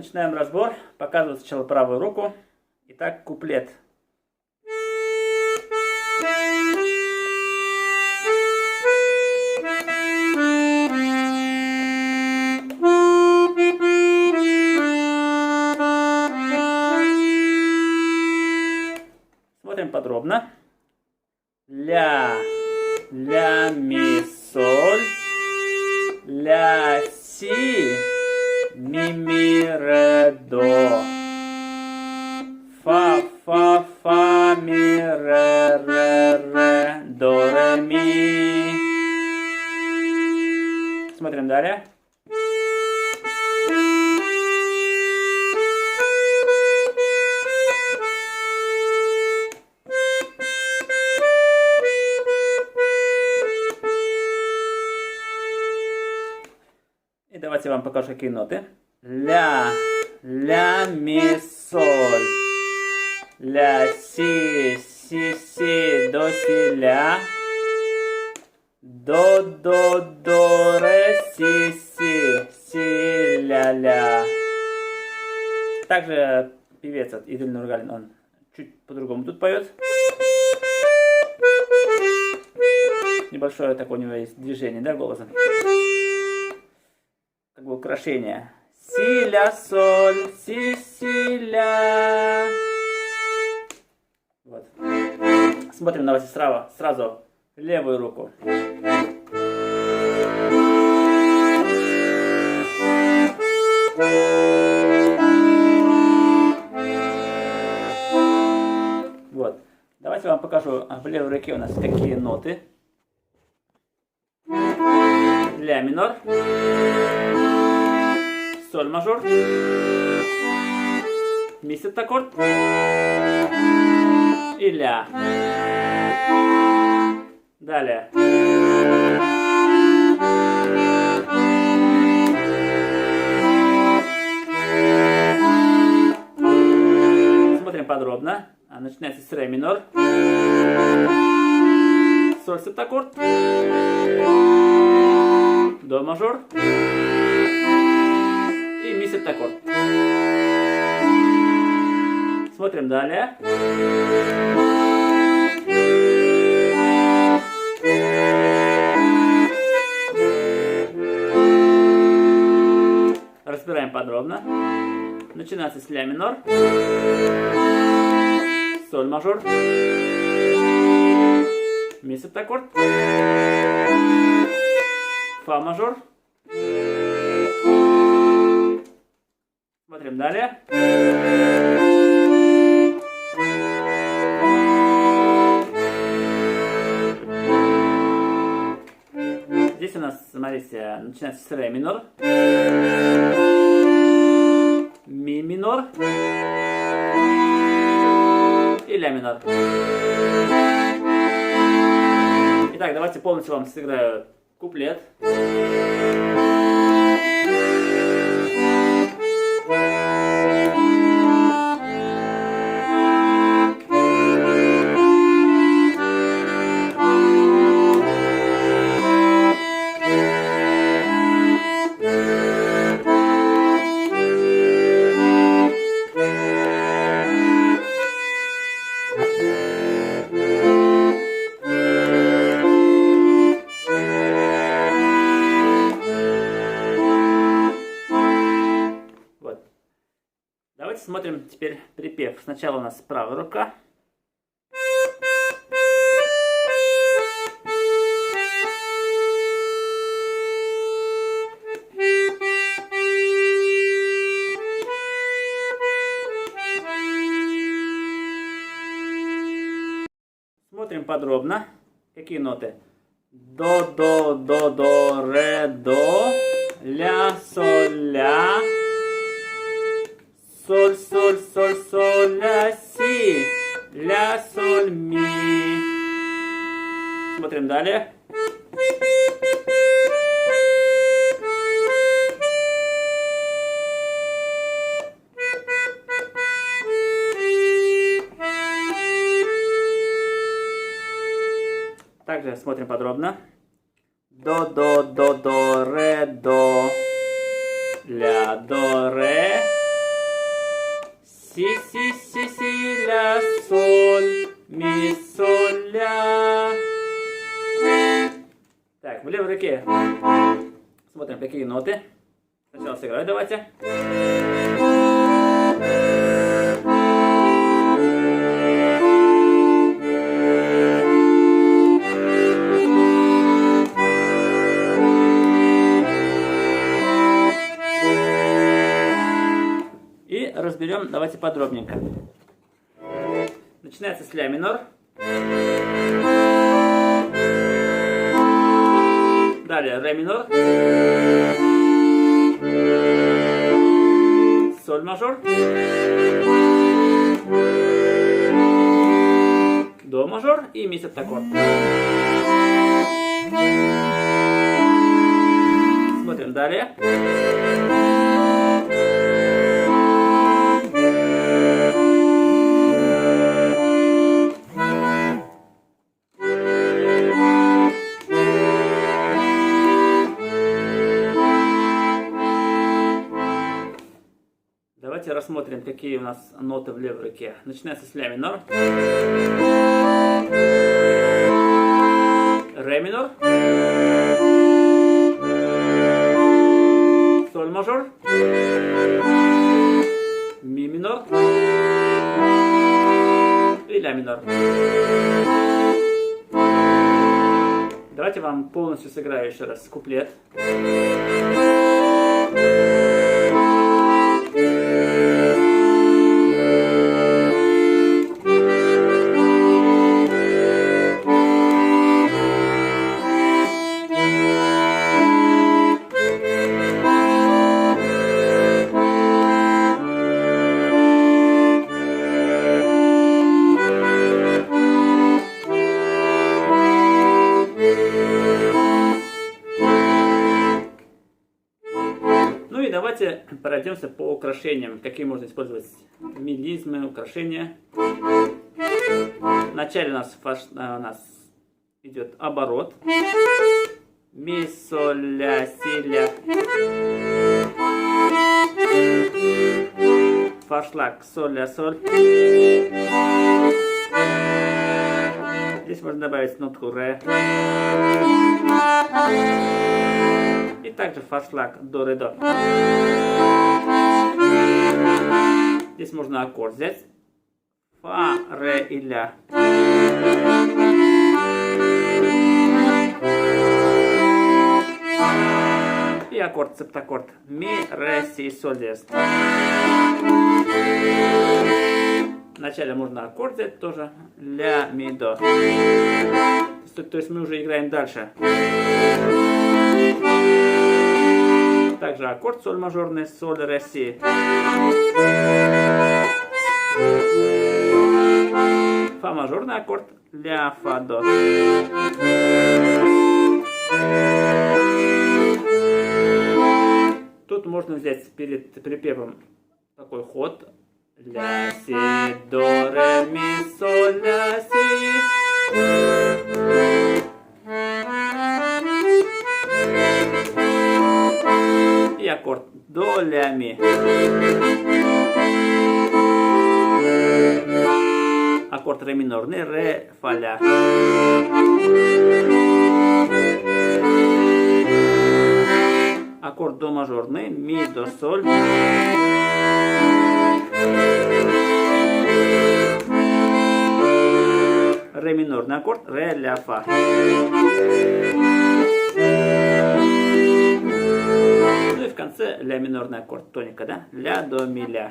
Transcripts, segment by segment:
начинаем разбор. Показываю сначала правую руку. Итак, куплет. Смотрим подробно. Ля, ля, ми, соль, ля, си, ми, ми, ре, до. Фа, фа, фа, ми, ре, ре, ре, до, ре, ми. Смотрим далее. И давайте я вам покажу, какие ноты. Ля, ля, ми, соль. Ля, си, си, си, до, си, ля. До, ре, си, си, си, ля, ля. Также певец Игорь Нургалин, он чуть по-другому тут поет. Небольшое такое у него есть движение, да, голосом. Как бы украшение. Си, ля, соль, си, си, ля. Вот. Смотрим, давайте сразу левую руку. Вот. Давайте я вам покажу в левой руке у нас какие ноты. Ля минор, соль мажор, ми септаккорд и ля. Далее. Смотрим подробно. Начинается с ре минор, соль септаккорд, до мажор и ми септаккорд. Смотрим далее. Разбираем подробно. Начинается с ля минор, соль мажор, ми септаккорд, фа мажор. Смотрим далее. Здесь у нас, смотрите, начинается с ре минор, ми минор и ля минор. Итак, давайте полностью вам сыграю куплет. Давайте смотрим теперь припев. Сначала у нас правая рука. Смотрим подробно. Какие ноты? До, ре, до, ля, соль, ля. Соль, соль, соль, соль, ля, си, ля, соль, ми. Смотрим далее. Также смотрим подробно. До, ре, до, ля, до, ре. си, ля, соль, ми, соль, ля. Так, в левой руке смотрим, какие ноты. Сначала сыграю, давайте. И разберем, давайте подробненько. Начинается с ля минор. Далее ре минор. Соль мажор. До мажор и ми септаккорд. Смотрим далее. Давайте рассмотрим, какие у нас ноты в левой руке. Начинается с ля минор. Ре минор. Соль мажор. Ми минор. И ля минор. Давайте вам полностью сыграю еще раз куплет. Ну и давайте пройдемся по украшениям, какие можно использовать мелизмы, украшения. Вначале у нас идет оборот. Ми, соль, ля, си, ля. Форшлаг, соль, ля, соль. Здесь можно добавить нотку ре. И также форшлаг до, ре, до. Здесь можно аккорд взять. Фа, ре и ля. И аккорд, септаккорд. Ми, ре, си, соль, диез. Вначале можно аккорд взять тоже. Ля, ми, до. То есть мы уже играем дальше. Также аккорд соль мажорный, соль, ре, си. Фа мажорный аккорд, ля, фа, до. Тут можно взять перед припевом такой ход. Ля, си, до, ре, ми, соль, ля, си. И аккорд до, ля, ми. Аккорд ре минорный, ре, фа, ля. Аккорд до мажорный, ми, до, соль. Ре минорный аккорд, ре, ля, фа. Ну и в конце ля минорный аккорд, тоника, да? Ля, до, ми, ля.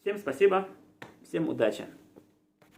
Всем спасибо, всем удачи.